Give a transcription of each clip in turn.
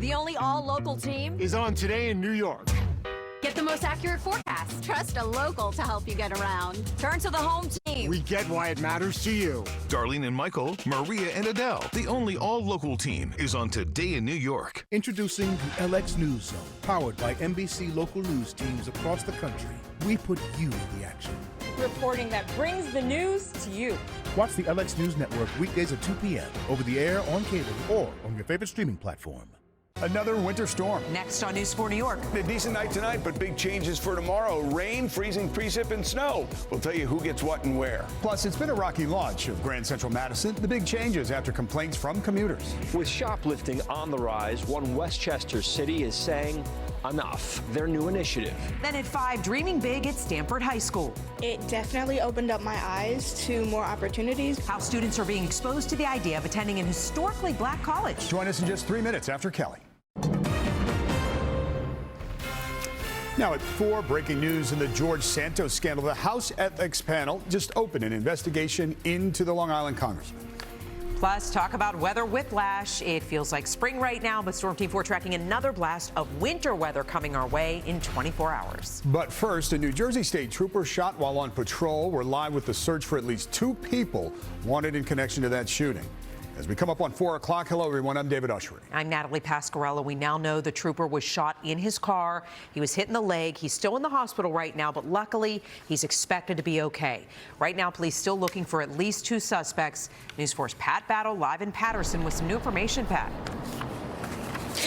The only all-local team is on today in New York. Get the most accurate forecast. Trust a local to help you get around. Turn to the home team. We get why it matters to you. Darlene and Michael, Maria and Adele. The only all-local team is on Today in New York. Introducing the LX News Zone, powered by NBC local news teams across the country. We put you in the action. Reporting that brings the news to you. Watch the LX News Network weekdays at 2 p.m. over the air, on cable, or on your favorite streaming platform. Another winter storm. Next on News 4 New York. A decent night tonight, but big changes for tomorrow. Rain, freezing precip, and snow. We'll tell you who gets what and where. Plus, it's been a rocky launch of Grand Central Madison. The big changes after complaints from commuters. With shoplifting on the rise, one Westchester city is saying enough. Their new initiative. Then at 5, dreaming big at Stanford High School. It definitely opened up my eyes to more opportunities. How students are being exposed to the idea of attending an historically black college. Join us in just 3 minutes after Kelly. Now at 4, breaking news in the George Santos scandal. The House Ethics Panel just opened an investigation into the Long Island congressman. Plus, talk about weather whiplash. It feels like spring right now, but Storm Team 4 tracking another blast of winter weather coming our way in 24 hours. But first, a New Jersey state trooper shot while on patrol. We're live with the search for at least 2 people wanted in connection to that shooting. As we come up on 4 o'clock, hello everyone, I'm David Ushery. I'm Natalie Pasquarello. We now know the trooper was shot in his car. He was hit in the leg. He's still in the hospital right now, but luckily he's expected to be okay. Right now, police still looking for at least 2 suspects. News 4's Pat Battle live in Patterson with some new information, Pat.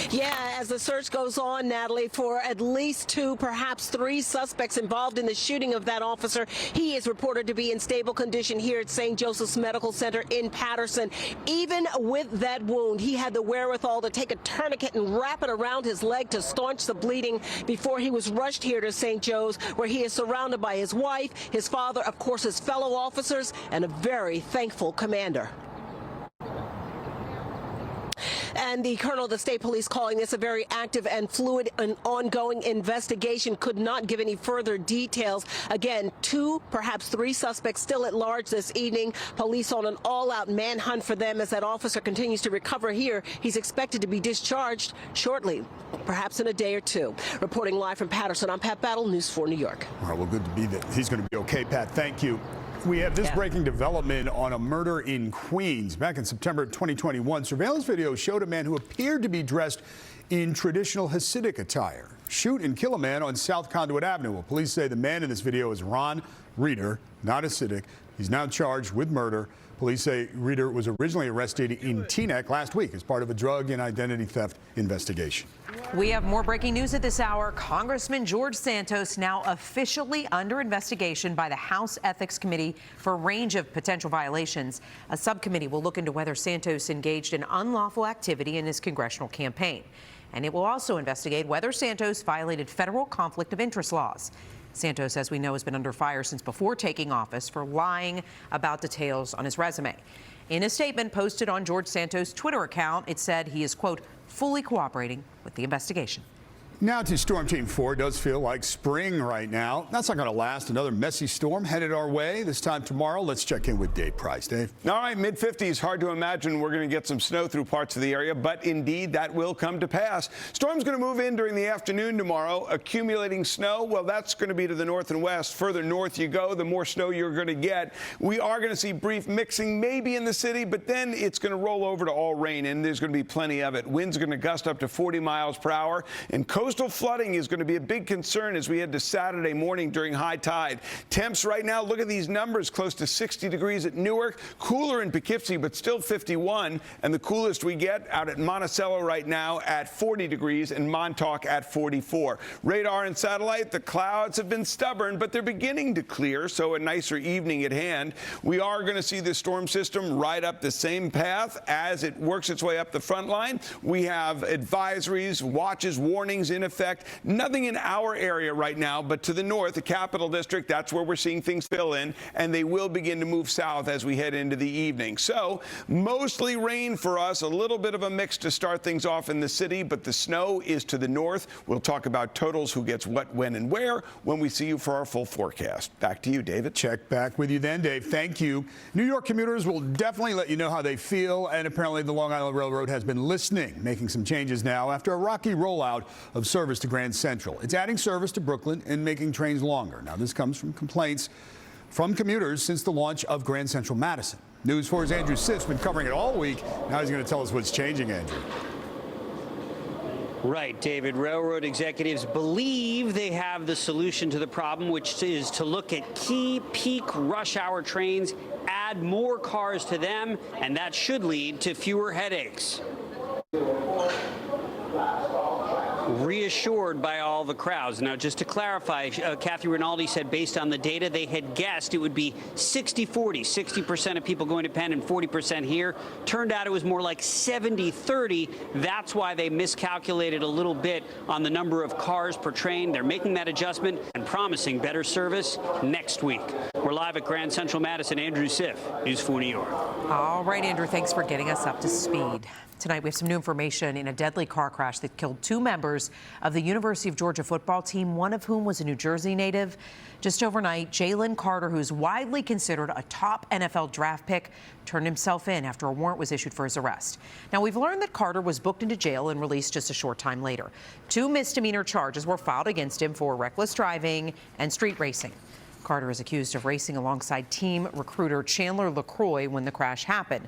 Yeah, as the search goes on, Natalie, for at least 2, perhaps 3 suspects involved in the shooting of that officer. He is reported to be in stable condition here at St. Joseph's Medical Center in Patterson. Even with that wound, he had the wherewithal to take a tourniquet and wrap it around his leg to staunch the bleeding before he was rushed here to St. Joe's, where he is surrounded by his wife, his father, of course, his fellow officers, and a very thankful commander. And the colonel of the state police calling this a very active and fluid and ongoing investigation, could not give any further details. Again, 2, perhaps 3 suspects still at large this evening. Police on an all-out manhunt for them as that officer continues to recover here. He's expected to be discharged shortly, perhaps in a day or 2. Reporting live from Patterson, I'm Pat Battle, News 4 New York. All right, well, good to be that he's going to be okay, Pat. Thank you. We have this breaking development on a murder in Queens. Back in September 2021, surveillance video showed a man who appeared to be dressed in traditional Hasidic attire shoot and kill a man on South Conduit Avenue. Well, police say the man in this video is Ron Reeder, not Hasidic. He's now charged with murder. Police say Reeder was originally arrested in Teaneck last week as part of a drug and identity theft investigation. We have more breaking news at this hour. Congressman George Santos now officially under investigation by the House Ethics Committee for a range of potential violations. A subcommittee will look into whether Santos engaged in unlawful activity in his congressional campaign. And it will also investigate whether Santos violated federal conflict of interest laws. Santos, as we know, has been under fire since before taking office for lying about details on his resume. In a statement posted on George Santos' Twitter account, it said he is, quote, fully cooperating with the investigation. Now to Storm Team 4. It does feel like spring right now. That's not going to last. Another messy storm headed our way. This time tomorrow, let's check in with Dave Price. Dave. All right, mid-50s. Hard to imagine we're going to get some snow through parts of the area, but indeed that will come to pass. Storm's going to move in during the afternoon tomorrow. Accumulating snow, well, that's going to be to the north and west. Further north you go, the more snow you're going to get. We are going to see brief mixing maybe in the city, but then it's going to roll over to all rain, and there's going to be plenty of it. Winds are going to gust up to 40 miles per hour, and coastal flooding is going to be a big concern as we head to Saturday morning during high tide. Temps right now, look at these numbers, close to 60 degrees at Newark, cooler in Poughkeepsie, but still 51, and the coolest we get out at Monticello right now at 40 degrees and Montauk at 44. Radar and satellite, the clouds have been stubborn, but they're beginning to clear, so a nicer evening at hand. We are going to see the storm system ride up the same path as it works its way up the front line. We have advisories, watches, warnings in effect. Nothing in our area right now, but to the north, the Capital District, that's where we're seeing things fill in, and they will begin to move south as we head into the evening. So mostly rain for us, a little bit of a mix to start things off in the city, but the snow is to the north. We'll talk about totals, who gets what, when, and where when we see you for our full forecast. Back to you, David. Check back with you then, Dave. Thank you. New York commuters will definitely let you know how they feel, and apparently the Long Island Railroad has been listening, making some changes now after a rocky rollout of service to Grand Central. It's adding service to Brooklyn and making trains longer. Now, this comes from complaints from commuters since the launch of Grand Central Madison. News 4's Andrew Siff's been covering it all week. Now he's going to tell us what's changing, Andrew. Right, David. Railroad executives believe they have the solution to the problem, which is to look at key peak rush hour trains, add more cars to them, and that should lead to fewer headaches. Reassured by all the crowds. Now, just to clarify, Kathy Rinaldi said based on the data, they had guessed it would be 60-40, 60% of people going to Penn and 40% here. Turned out it was more like 70-30. That's why they miscalculated a little bit on the number of cars per train. They're making that adjustment and promising better service next week. We're live at Grand Central Madison. Andrew Siff, News 4 New York. All right, Andrew, thanks for getting us up to speed. Tonight, we have some new information in a deadly car crash that killed 2 members of the University of Georgia football team, one of whom was a New Jersey native. Just overnight, Jalen Carter, who's widely considered a top NFL draft pick, turned himself in after a warrant was issued for his arrest. Now, we've learned that Carter was booked into jail and released just a short time later. 2 misdemeanor charges were filed against him for reckless driving and street racing. Carter is accused of racing alongside team recruiter Chandler LaCroix when the crash happened.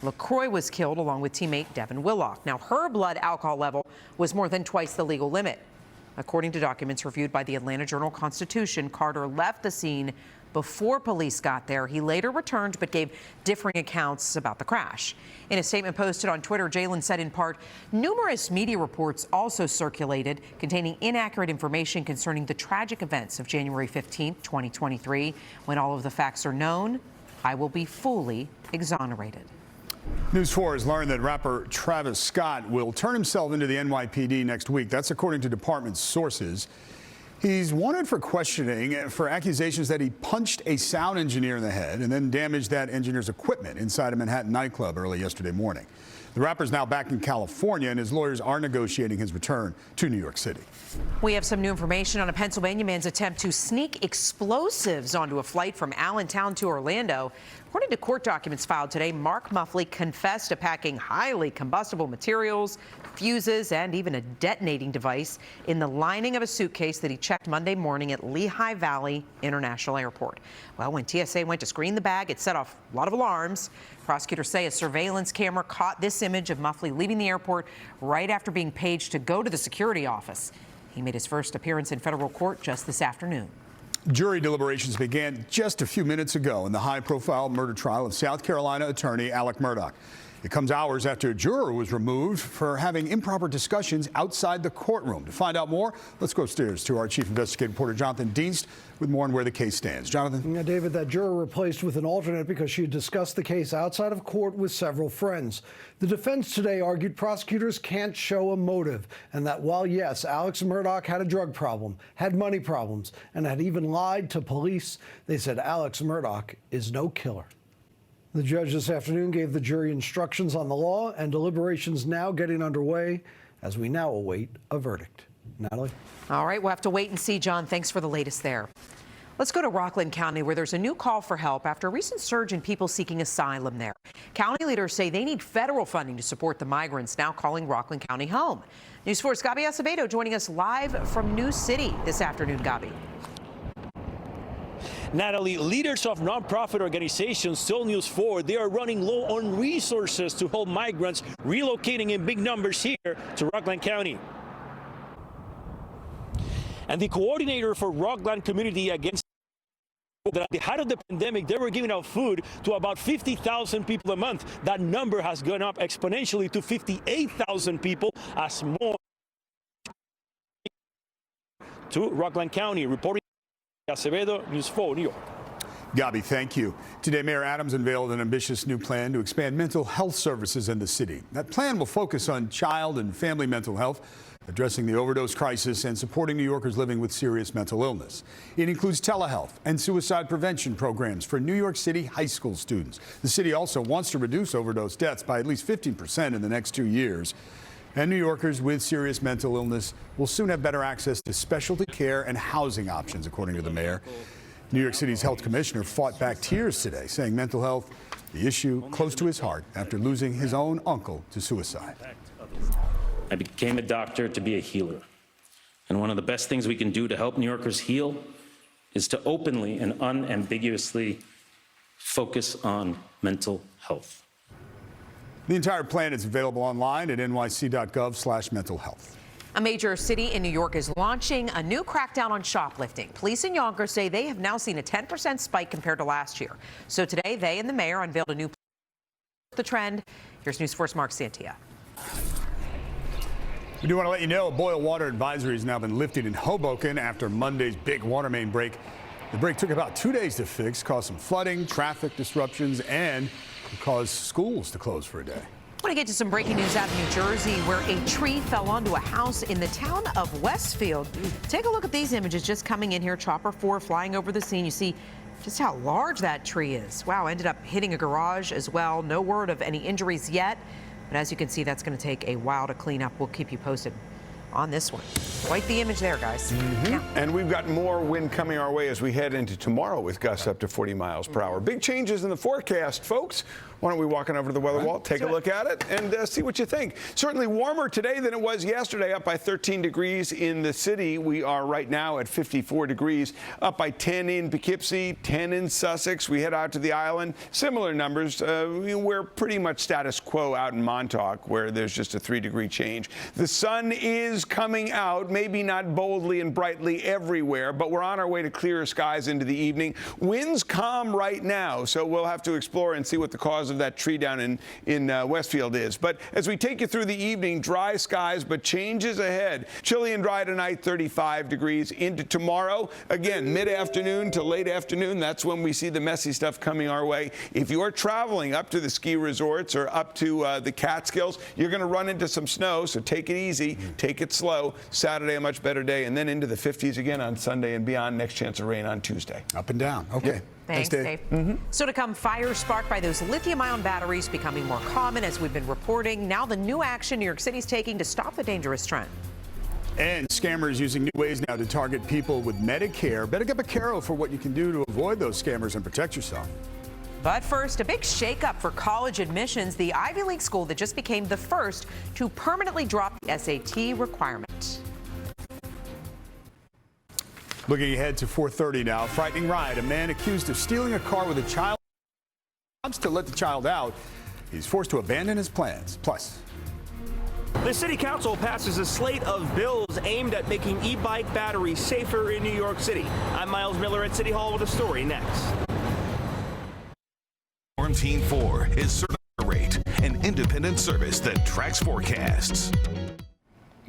LaCroix was killed along with teammate Devin Willock. Now, her blood alcohol level was more than twice the legal limit. According to documents reviewed by the Atlanta Journal-Constitution, Carter left the scene before police got there. He later returned but gave differing accounts about the crash. In a statement posted on Twitter, Jalen said in part, numerous media reports also circulated containing inaccurate information concerning the tragic events of January 15, 2023. When all of the facts are known, I will be fully exonerated. News 4 has learned that rapper Travis Scott will turn himself into the NYPD next week. That's according to department sources. He's wanted for questioning for accusations that he punched a sound engineer in the head and then damaged that engineer's equipment inside a Manhattan nightclub early yesterday morning. The rapper's now back in California, and his lawyers are negotiating his return to New York City. We have some new information on a Pennsylvania man's attempt to sneak explosives onto a flight from Allentown to Orlando. According to court documents filed today, Mark Muffley confessed to packing highly combustible materials, fuses, and even a detonating device in the lining of a suitcase that he checked Monday morning at Lehigh Valley International Airport. Well, when TSA went to screen the bag, it set off a lot of alarms. Prosecutors say a surveillance camera caught this image of Muffley leaving the airport right after being paged to go to the security office. He made his first appearance in federal court just this afternoon. Jury deliberations began just a few minutes ago in the high-profile murder trial of South Carolina attorney Alec Murdaugh. It comes hours after a juror was removed for having improper discussions outside the courtroom. To find out more, let's go upstairs to our chief investigative reporter, Jonathan Dienst, with more on where the case stands. Jonathan? Yeah, David, that juror replaced with an alternate because she had discussed the case outside of court with several friends. The defense today argued prosecutors can't show a motive, and that while, yes, Alex Murdaugh had a drug problem, had money problems, and had even lied to police, they said Alex Murdaugh is no killer. The judge this afternoon gave the jury instructions on the law, and deliberations now getting underway as we now await a verdict. Natalie? All right, we'll have to wait and see, John. Thanks for the latest there. Let's go to Rockland County, where there's a new call for help after a recent surge in people seeking asylum there. County leaders say they need federal funding to support the migrants now calling Rockland County home. News 4's Gabi Acevedo joining us live from New City this afternoon. Gabi. Natalie, leaders of nonprofit organizations told News 4 they are running low on resources to help migrants relocating in big numbers here to Rockland County. And the coordinator for Rockland Community Against that at the height of the pandemic, they were giving out food to about 50,000 people a month. That number has gone up exponentially to 58,000 people as more to Rockland County. Reporting Acevedo, News 4, New York. Gabi, thank you. Today, Mayor Adams unveiled an ambitious new plan to expand mental health services in the city. That plan will focus on child and family mental health, addressing the overdose crisis and supporting New Yorkers living with serious mental illness. It includes telehealth and suicide prevention programs for New York City high school students. The city also wants to reduce overdose deaths by at least 15% in the next 2 years. And New Yorkers with serious mental illness will soon have better access to specialty care and housing options, according to the mayor. New York City's health commissioner fought back tears today, saying mental health, the issue close to his heart after losing his own uncle to suicide. I became a doctor to be a healer. And one of the best things we can do to help New Yorkers heal is to openly and unambiguously focus on mental health. The entire plan is available online at nyc.gov/mental health. A major city in New York is launching a new crackdown on shoplifting. Police in Yonkers say they have now seen a 10% spike compared to last year. So today, they and the mayor unveiled a new plan to the trend. Here's News 4's Mark Santia. We do want to let you know a boil water advisory has now been lifted in Hoboken after Monday's big water main break. The break took about 2 days to fix, caused some flooding, traffic disruptions, and caused schools to close for a day. I want to get to some breaking news out of New Jersey, where a tree fell onto a house in the town of Westfield. Take a look at these images just coming in here. Chopper 4 flying over the scene. You see just how large that tree is. Wow, ended up hitting a garage as well. No word of any injuries yet. But as you can see, that's going to take a while to clean up. We'll keep you posted on this one. Quite the image there, guys. Yeah. And we've got more wind coming our way as we head into tomorrow with gusts up to 40 miles per hour. Big changes in the forecast, folks. Why don't we walk on over to the weather wall, take a look at it, and see what you think. Certainly warmer today than it was yesterday, up by 13 degrees in the city. We are right now at 54 degrees, up by 10 in Poughkeepsie, 10 in Sussex. We head out to the island. Similar numbers. We're pretty much status quo out in Montage, where there's just a 3-degree change. The sun is coming out, maybe not boldly and brightly everywhere, but we're on our way to clearer skies into the evening. Winds calm right now, so we'll have to explore and see what the cause of that tree down in Westfield is. But as we take you through the evening, dry skies, but changes ahead. Chilly and dry tonight, 35 degrees. Into tomorrow, again, mid-afternoon to late afternoon, that's when we see the messy stuff coming our way. If you're traveling up to the ski resorts or up to the Catskills, you're going to run into some snow, so take it easy, take it slow. Saturday, a much better day, and then into the 50s again on Sunday and beyond. Next chance of rain on Tuesday. Up and down. Okay. Yeah. Thanks, Dave. So to come, fires sparked by those lithium-ion batteries becoming more common, as we've been reporting. Now the new action New York City's taking to stop the dangerous trend. And scammers using new ways now to target people with Medicare. Better get Vaquero for what you can do to avoid those scammers and protect yourself. But first, a big shakeup for college admissions. The Ivy League school that just became the first to permanently drop the SAT requirement. Looking ahead to 4:30 now. Frightening ride. A man accused of stealing a car with a child wants to let the child out. He's forced to abandon his plans. Plus, the city council passes a slate of bills aimed at making e-bike batteries safer in New York City. I'm Miles Miller at City Hall with a story next. Storm Team 4 is Certified Rate, an independent service that tracks forecasts.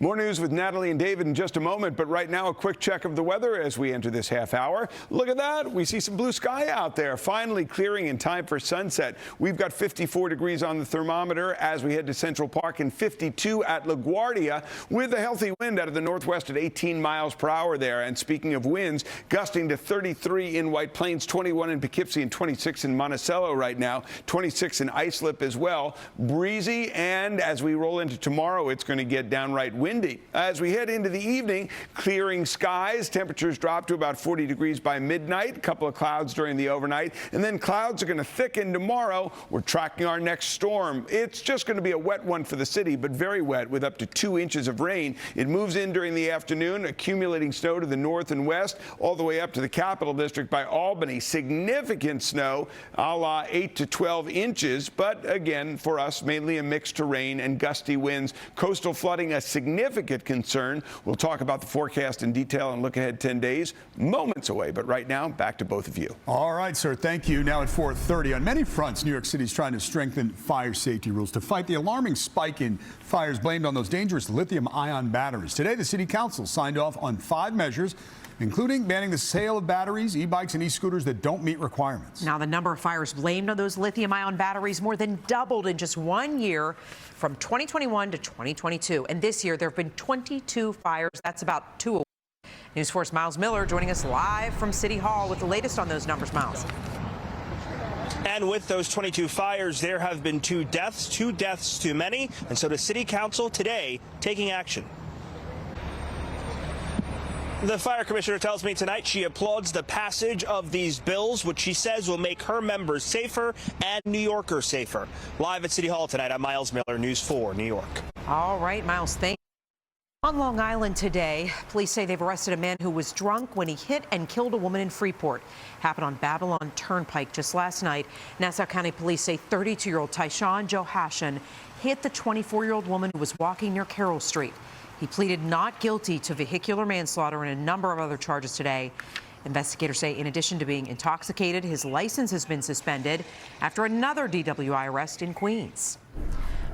More news with Natalie and David in just a moment, but right now a quick check of the weather as we enter this half hour. Look at that. We see some blue sky out there, finally clearing in time for sunset. We've got 54 degrees on the thermometer as we head to Central Park and 52 at LaGuardia with a healthy wind out of the northwest at 18 miles per hour there. And speaking of winds, gusting to 33 in White Plains, 21 in Poughkeepsie, and 26 in Monticello right now, 26 in Islip as well. Breezy, and as we roll into tomorrow, it's going to get downright windy. As we head into the evening, clearing skies, temperatures drop to about 40 degrees by midnight, a couple of clouds during the overnight, and then clouds are going to thicken tomorrow. We're tracking our next storm. It's just going to be a wet one for the city, but very wet with up to 2 inches of rain. It moves in during the afternoon, accumulating snow to the north and west, all the way up to the Capital District by Albany. Significant snow, a la 8 to 12 inches, but again, for us, mainly a mixed terrain and gusty winds. Coastal flooding, a significant significant concern. We'll talk about the forecast in detail and look ahead 10 days, moments away. But right now, back to both of you. All right, sir. Thank you. Now at 4:30, on many fronts, New York City is trying to strengthen fire safety rules to fight the alarming spike in fires blamed on those dangerous lithium-ion batteries. Today, the City Council signed off on 5 measures, including banning the sale of batteries, e-bikes, and e-scooters that don't meet requirements. Now, the number of fires blamed on those lithium-ion batteries more than doubled in just 1 year from 2021 to 2022. And this year, there have been 22 fires. That's about 2 a week. News 4's Miles Miller joining us live from City Hall with the latest on those numbers. Miles. And with those 22 fires, there have been 2 deaths too many. And so the City Council today taking action. The fire commissioner tells me tonight she applauds the passage of these bills, which she says will make her members safer and New Yorkers safer. Live at City Hall tonight, I'm Miles Miller, News 4, New York. All right, Miles, thank you. On Long Island today, police say they've arrested a man who was drunk when he hit and killed a woman in Freeport. Happened on Babylon Turnpike just last night. Nassau County police say 32-year-old Tyshawn Johashan hit the 24-year-old woman who was walking near Carroll Street. He pleaded not guilty to vehicular manslaughter and a number of other charges today. Investigators say in addition to being intoxicated, his license has been suspended after another DWI arrest in Queens.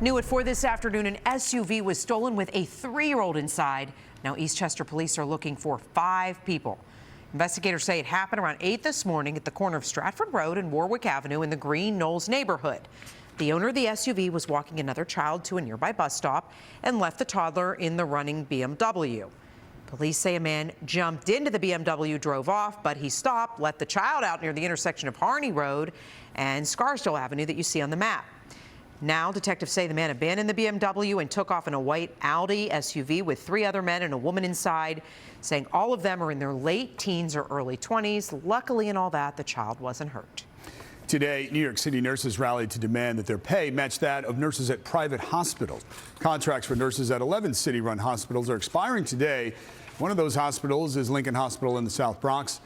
New at 4 this afternoon, an SUV was stolen with a 3-year-old inside. Now Eastchester police are looking for 5 people. Investigators say it happened around 8 this morning at the corner of Stratford Road and Warwick Avenue in the Green Knolls neighborhood. The owner of the SUV was walking another child to a nearby bus stop and left the toddler in the running BMW. Police say a man jumped into the BMW, drove off, but he stopped, let the child out near the intersection of Harney Road and Scarsdale Avenue that you see on the map. Now, detectives say the man abandoned the BMW and took off in a white Audi SUV with 3 other men and a woman inside, saying all of them are in their late teens or early 20s. Luckily in all that, the child wasn't hurt. Today, New York City nurses rallied to demand that their pay match that of nurses at private hospitals. Contracts for nurses at 11 city-run hospitals are expiring today. One of those hospitals is Lincoln Hospital in the South Bronx.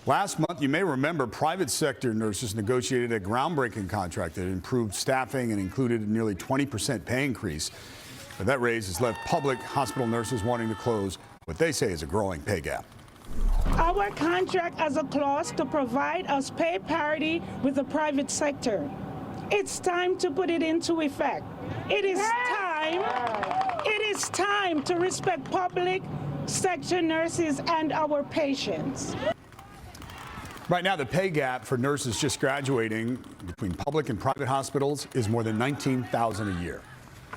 Last month, you may remember, private sector nurses negotiated a groundbreaking contract that improved staffing and included a nearly 20% pay increase. But that raise has left public hospital nurses wanting to close what they say is a growing pay gap. Our contract has a clause to provide us pay parity with the private sector. It's time to put it into effect. It is time to respect public sector nurses and our patients. Right now, the pay gap for nurses just graduating between public and private hospitals is more than $19,000 a year.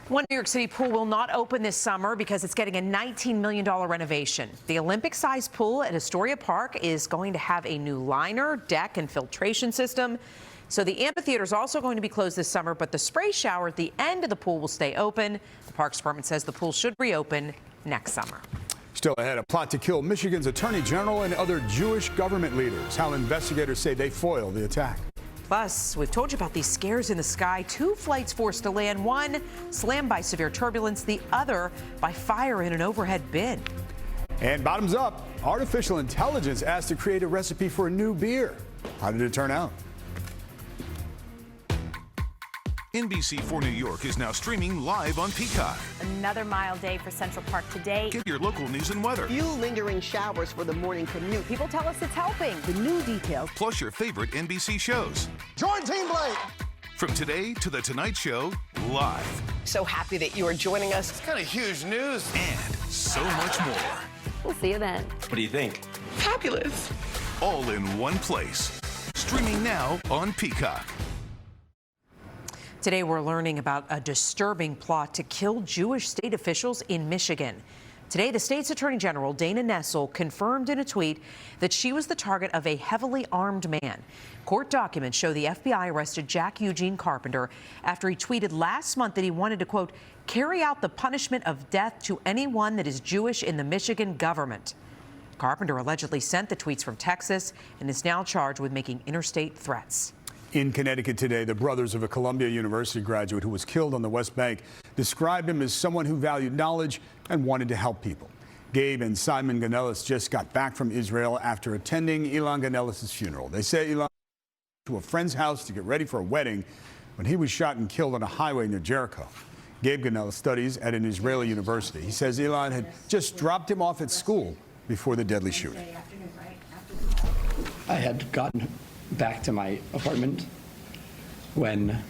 One New York City pool will not open this summer because it's getting a $19 million renovation. The Olympic-sized pool at Astoria Park is going to have a new liner, deck, and filtration system. So the amphitheater is also going to be closed this summer, but the spray shower at the end of the pool will stay open. The Parks Department says the pool should reopen next summer. Still ahead, a plot to kill Michigan's Attorney General and other Jewish government leaders. How investigators say they foiled the attack. Plus, we've told you about these scares in the sky. 2 flights forced to land, one slammed by severe turbulence, the other by fire in an overhead bin. And bottoms up, artificial intelligence asked to create a recipe for a new beer. How did it turn out? NBC4 New York is now streaming live on Peacock. Another mild day for Central Park today. Get your local news and weather. Few lingering showers for the morning commute. People tell us it's helping. The new details. Plus your favorite NBC shows. Join Team Blake. From Today to The Tonight Show, live. So happy that you are joining us. It's kind of huge news. And so much more. We'll see you then. What do you think? Fabulous. All in one place. Streaming now on Peacock. Today, we're learning about a disturbing plot to kill Jewish state officials in Michigan. Today, the state's attorney general, Dana Nessel, confirmed in a tweet that she was the target of a heavily armed man. Court documents show the FBI arrested Jack Eugene Carpenter after he tweeted last month that he wanted to, quote, carry out the punishment of death to anyone that is Jewish in the Michigan government. Carpenter allegedly sent the tweets from Texas and is now charged with making interstate threats. In Connecticut today, the brothers of a Columbia University graduate who was killed on the West Bank described him as someone who valued knowledge and wanted to help people. Gabe and Simon Ganelis just got back from Israel after attending Ilan Ganelis' funeral. They say Ilan went to a friend's house to get ready for a wedding when he was shot and killed on a highway near Jericho. Gabe Ganella studies at an Israeli university. He says Elon had just dropped him off at school before the deadly shooting. I had gotten back to my apartment when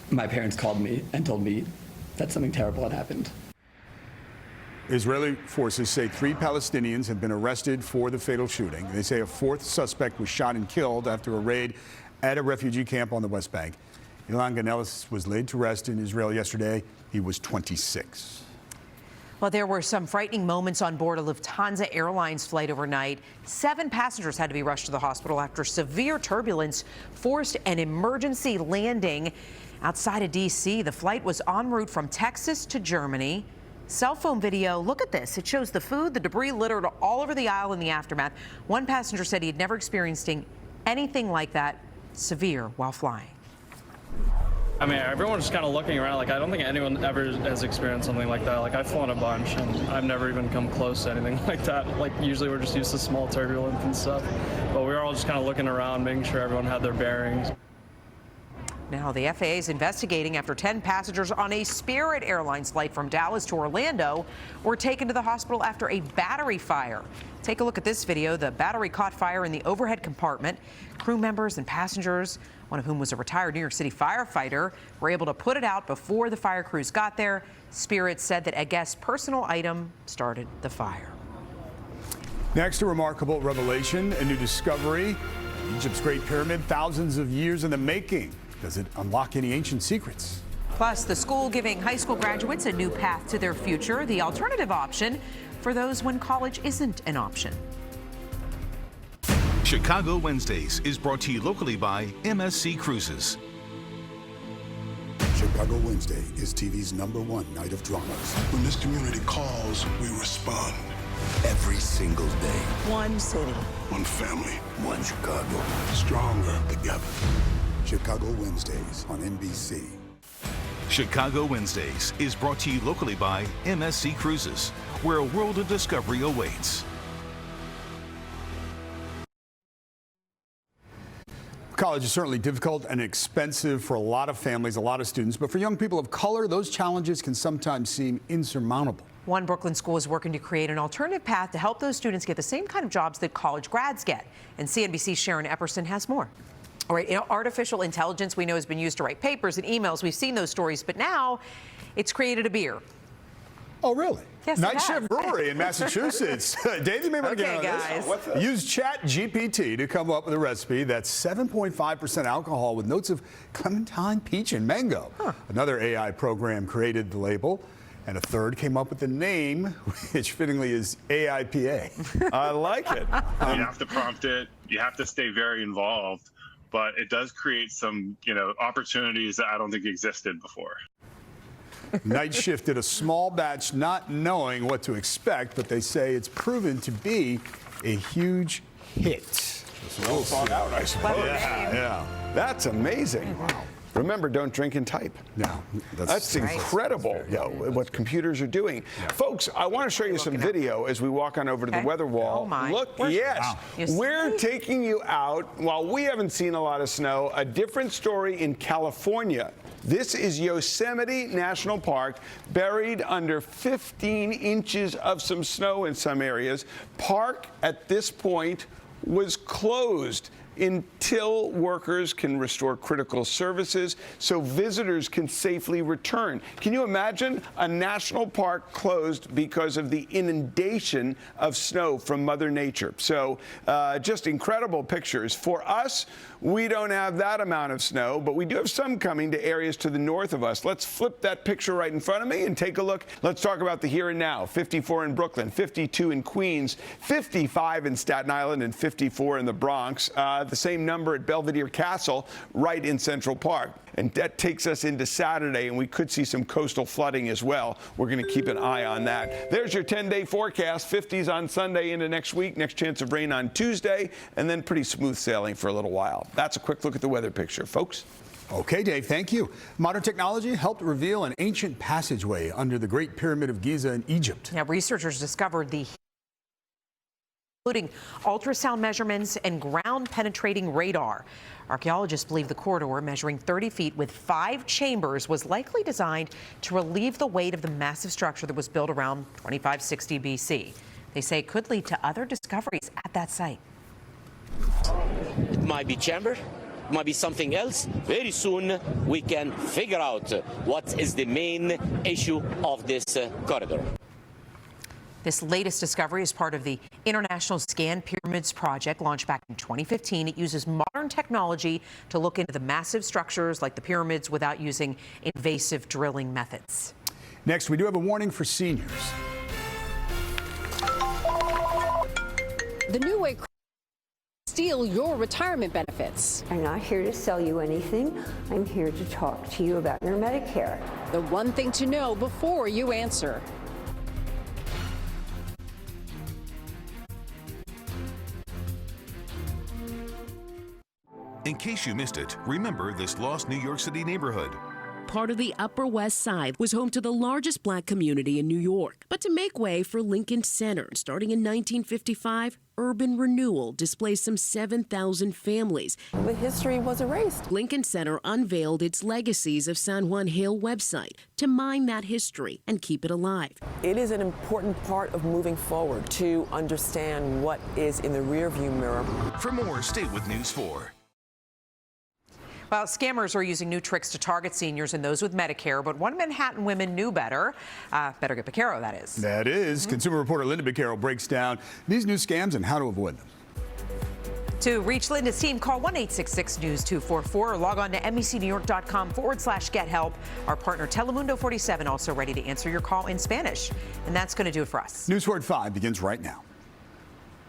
my parents called me and told me that something terrible had happened. Israeli forces say 3 Palestinians have been arrested for the fatal shooting. They say a 4th suspect was shot and killed after a raid at a refugee camp on the West Bank. Elon Ganella was laid to rest in Israel yesterday. He was 26. Well, there were some frightening moments on board a Lufthansa Airlines flight overnight. 7 passengers had to be rushed to the hospital after severe turbulence forced an emergency landing outside of D.C. The flight was en route from Texas to Germany. Cell phone video, look at this. It shows the food, the debris littered all over the aisle in the aftermath. One passenger said he had never experienced anything like that severe while flying. I mean, everyone's just kind of looking around. Like, I don't think anyone ever has experienced something like that. Like, I've flown a bunch, and I've never even come close to anything like that. Like, usually we're just used to small turbulence and stuff. But we were all just kind of looking around, making sure everyone had their bearings. Now, the FAA is investigating after 10 passengers on a Spirit Airlines flight from Dallas to Orlando were taken to the hospital after a battery fire. Take a look at this video. The battery caught fire in the overhead compartment. Crew members and passengers, one of whom was a retired New York City firefighter, were able to put it out before the fire crews got there. Spirit said that a guest's personal item started the fire. Next, a remarkable revelation, a new discovery. Egypt's Great Pyramid, thousands of years in the making. Does it unlock any ancient secrets? Plus, the school giving high school graduates a new path to their future, the alternative option for those when college isn't an option. Chicago Wednesdays is brought to you locally by MSC Cruises. Chicago Wednesday is TV's #1 night of dramas. When this community calls, we respond. Every single day. One city. One family. One Chicago. Stronger together. Chicago Wednesdays on NBC. Chicago Wednesdays is brought to you locally by MSC Cruises, where a world of discovery awaits. College is certainly difficult and expensive for a lot of families, a lot of students, but for young people of color, those challenges can sometimes seem insurmountable. One Brooklyn school is working to create an alternative path to help those students get the same kind of jobs that college grads get. And CNBC's Sharon Epperson has more. All right, artificial intelligence we know has been used to write papers and emails. We've seen those stories, but now it's created a beer. Oh, really? Yes, Night Shift Brewery in Massachusetts. Dave, you may want to get on this. Use ChatGPT to come up with a recipe that's 7.5% alcohol with notes of clementine, peach, and mango. Another AI program created the label, and a third came up with the name, which fittingly is AIPA. I like it. You have to prompt it. You have to stay very involved. But it does create some, opportunities that I don't think existed before. Night Shift did a small batch not knowing what to expect, but they say it's proven to be a huge hit. Well thought out, I suppose. Yeah. That's amazing. Wow. Remember, don't drink and type. No, that's incredible, what computers are doing. Yeah. Folks, I want to show you some video as we walk on over to the weather wall. Oh my. Look, yes, wow. We're taking you out, while we haven't seen a lot of snow, a different story in California. This is Yosemite National Park, buried under 15 inches of some snow in some areas. Park, at this point, was closed until workers can restore critical services so visitors can safely return. Can you imagine a national park closed because of the inundation of snow from Mother Nature? So just incredible pictures. For us, we don't have that amount of snow, but we do have some coming to areas to the north of us. Let's flip that picture right in front of me and take a look. Let's talk about the here and now. 54 in Brooklyn, 52 in Queens, 55 in Staten Island, and 54 in the Bronx. The same number at Belvedere Castle, right in Central Park. And that takes us into Saturday, and we could see some coastal flooding as well. We're going to keep an eye on that. There's your 10-day forecast. 50s on Sunday into next week. Next chance of rain on Tuesday, and then pretty smooth sailing for a little while. That's a quick look at the weather picture, folks. Okay, Dave, thank you. Modern technology helped reveal an ancient passageway under the Great Pyramid of Giza in Egypt. Now, researchers discovered the including ultrasound measurements and ground-penetrating radar. Archaeologists believe the corridor, measuring 30 feet with 5 chambers, was likely designed to relieve the weight of the massive structure that was built around 2560 BC. They say it could lead to other discoveries at that site. It might be chamber, it might be something else. Very soon we can figure out what is the main issue of this corridor. This latest discovery is part of the International Scan Pyramids project launched back in 2015. It uses modern technology to look into the massive structures like the pyramids without using invasive drilling methods. Next, we do have a warning for seniors. The new way steal your retirement benefits. I'm not here to sell you anything. I'm here to talk to you about your Medicare. The one thing to know before you answer. In case you missed it, remember this lost New York City neighborhood. Part of the Upper West Side was home to the largest black community in New York. But to make way for Lincoln Center, starting in 1955, urban renewal displaced some 7,000 families. The history was erased. Lincoln Center unveiled its Legacies of San Juan Hill website to mine that history and keep it alive. It is an important part of moving forward to understand what is in the rearview mirror. For more, stay with News 4. Well, scammers are using new tricks to target seniors and those with Medicare, but one Manhattan women knew better. Better get Beccaro, that is. That is. Consumer reporter Linda Beccaro breaks down these new scams and how to avoid them. To reach Linda's team, call 1-866-NEWS-244 or log on to NBCNewYork.com/get help. Our partner Telemundo 47 also ready to answer your call in Spanish. And that's going to do it for us. News 4 at 5 begins right now.